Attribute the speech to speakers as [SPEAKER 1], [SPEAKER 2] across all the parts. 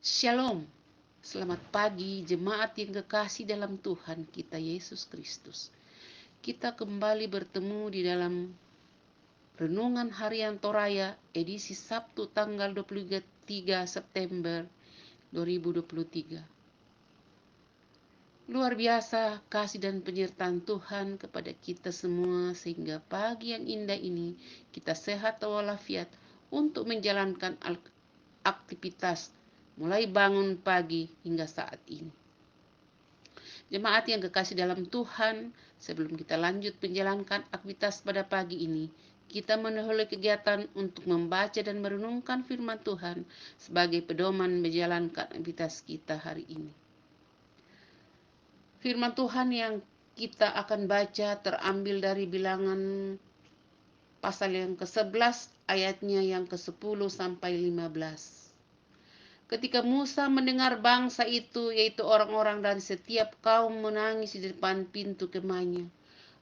[SPEAKER 1] Shalom, selamat pagi jemaat yang kekasih dalam Tuhan kita Yesus Kristus. Kita kembali bertemu di dalam Renungan Harian Toraya edisi Sabtu tanggal 23 September 2023. Luar biasa kasih dan penyertaan Tuhan kepada kita semua sehingga pagi yang indah ini kita sehat walafiat untuk menjalankan aktivitas mulai bangun pagi hingga saat ini. Jemaat yang kekasih dalam Tuhan, sebelum kita lanjut menjalankan aktivitas pada pagi ini, kita mendahului kegiatan untuk membaca dan merenungkan firman Tuhan sebagai pedoman menjalankan aktivitas kita hari ini. Firman Tuhan yang kita akan baca terambil dari Bilangan pasal yang ke-11 ayatnya yang ke-10 sampai 15. Ketika Musa mendengar bangsa itu, yaitu orang-orang dari setiap kaum menangis di depan pintu kemahnya,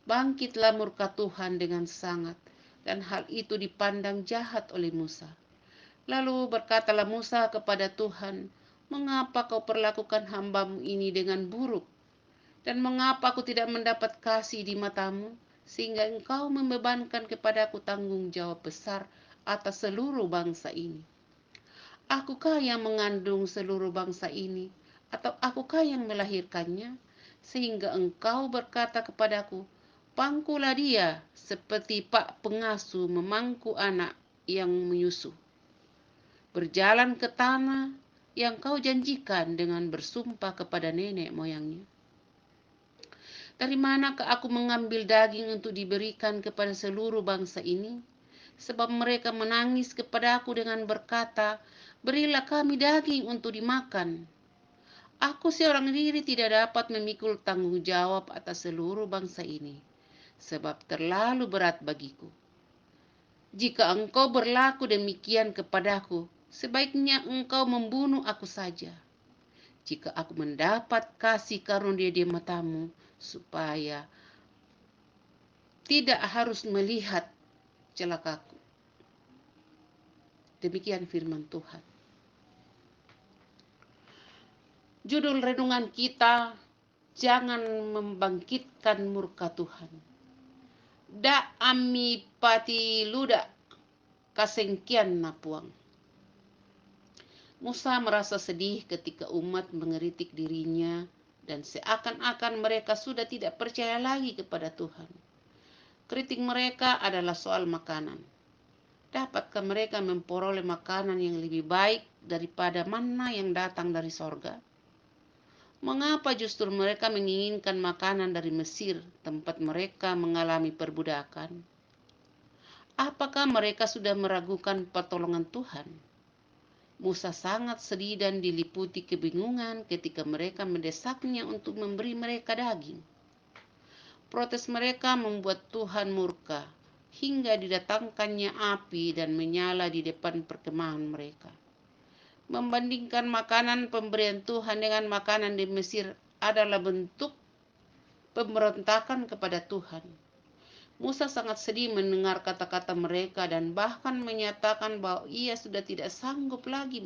[SPEAKER 1] bangkitlah murka Tuhan dengan sangat, dan hal itu dipandang jahat oleh Musa. Lalu berkatalah Musa kepada Tuhan, "Mengapa kau perlakukan hambamu ini dengan buruk? Dan mengapa aku tidak mendapat kasih di matamu, sehingga engkau membebankan kepadaku tanggung jawab besar atas seluruh bangsa ini? Akukah yang mengandung seluruh bangsa ini, atau akukah yang melahirkannya? Sehingga engkau berkata kepadaku, pangkulah dia seperti pak pengasuh memangku anak yang menyusu. Berjalan ke tanah yang kau janjikan dengan bersumpah kepada nenek moyangnya. Dari manakah aku mengambil daging untuk diberikan kepada seluruh bangsa ini? Sebab mereka menangis kepadaku dengan berkata, berilah kami daging untuk dimakan. Aku seorang diri tidak dapat memikul tanggung jawab atas seluruh bangsa ini, sebab terlalu berat bagiku. Jika engkau berlaku demikian kepadaku, sebaiknya engkau membunuh aku saja. Jika aku mendapat kasih karunia di matamu, supaya tidak harus melihat celakaku. Demikian firman Tuhan. Judul renungan kita, jangan membangkitkan murka Tuhan. Da ami pati luda kasengkian napuang. Musa merasa sedih ketika umat mengeritik dirinya dan seakan-akan mereka sudah tidak percaya lagi kepada Tuhan. Kritik mereka adalah soal makanan. Dapatkah mereka memperoleh makanan yang lebih baik daripada manna yang datang dari sorga? Mengapa justru mereka menginginkan makanan dari Mesir, tempat mereka mengalami perbudakan? Apakah mereka sudah meragukan pertolongan Tuhan? Musa sangat sedih dan diliputi kebingungan ketika mereka mendesaknya untuk memberi mereka daging. Protes mereka membuat Tuhan murka, hingga didatangkannya api dan menyala di depan perkemahan mereka. Membandingkan makanan pemberian Tuhan dengan makanan di Mesir adalah bentuk pemberontakan kepada Tuhan. Musa sangat sedih mendengar kata-kata mereka dan bahkan menyatakan bahwa ia sudah tidak sanggup lagi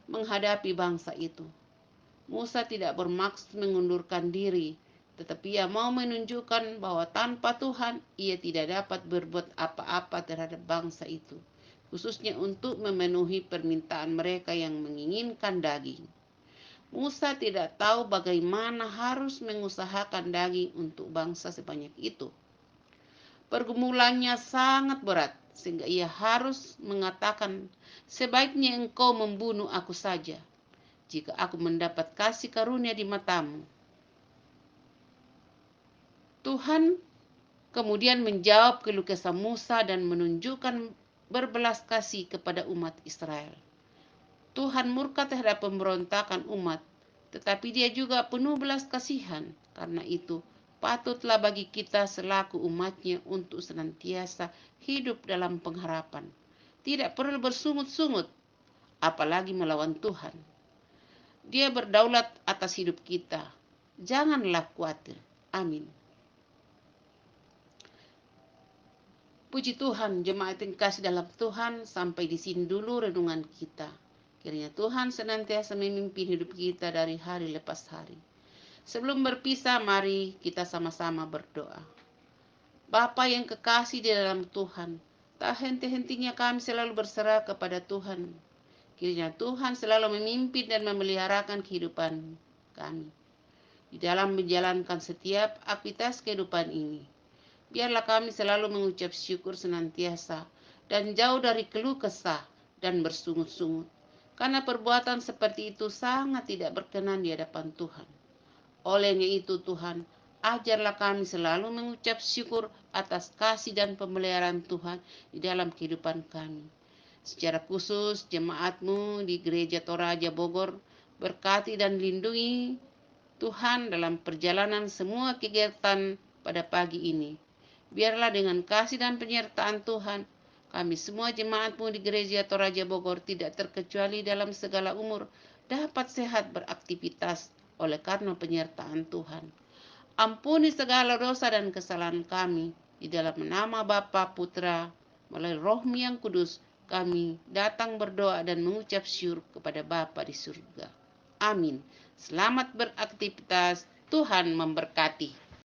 [SPEAKER 1] menghadapi bangsa itu. Musa tidak bermaksud mengundurkan diri, tetapi ia mau menunjukkan bahwa tanpa Tuhan ia tidak dapat berbuat apa-apa terhadap bangsa itu, khususnya untuk memenuhi permintaan mereka yang menginginkan daging. Musa tidak tahu bagaimana harus mengusahakan daging untuk bangsa sebanyak itu. Pergumulannya sangat berat, sehingga ia harus mengatakan, sebaiknya engkau membunuh aku saja, jika aku mendapat kasih karunia di matamu. Tuhan kemudian menjawab keluh kesah Musa dan menunjukkan berbelas kasih kepada umat Israel. Tuhan murka terhadap pemberontakan umat, tetapi dia juga penuh belas kasihan. Karena itu, patutlah bagi kita selaku umatnya untuk senantiasa hidup dalam pengharapan. Tidak perlu bersungut-sungut, apalagi melawan Tuhan. Dia berdaulat atas hidup kita. Janganlah khawatir. Amin. Puji Tuhan, jemaat yang kasih dalam Tuhan, sampai di sini dulu renungan kita. Kiranya Tuhan senantiasa memimpin hidup kita dari hari lepas hari. Sebelum berpisah, mari kita sama-sama berdoa. Bapa yang kekasih di dalam Tuhan, tak henti-hentinya kami selalu berserah kepada Tuhan. Kiranya Tuhan selalu memimpin dan memeliharakan kehidupan kami di dalam menjalankan setiap aktivitas kehidupan ini. Biarlah kami selalu mengucap syukur senantiasa dan jauh dari keluh kesah dan bersungut-sungut. Karena perbuatan seperti itu sangat tidak berkenan di hadapan Tuhan. Olehnya itu Tuhan, ajarlah kami selalu mengucap syukur atas kasih dan pemeliharaan Tuhan di dalam kehidupan kami. Secara khusus jemaat-Mu di Gereja Toraja Bogor, berkati dan lindungi Tuhan dalam perjalanan semua kegiatan pada pagi ini. Biarlah dengan kasih dan penyertaan Tuhan, kami semua jemaat-Mu di Gereja Toraja Bogor tidak terkecuali dalam segala umur dapat sehat beraktivitas oleh karena penyertaan Tuhan. Ampuni segala dosa dan kesalahan kami. Di dalam nama Bapa, Putra, melalui Roh-Mu yang kudus, kami datang berdoa dan mengucap syukur kepada Bapa di surga. Amin. Selamat beraktivitas. Tuhan memberkati.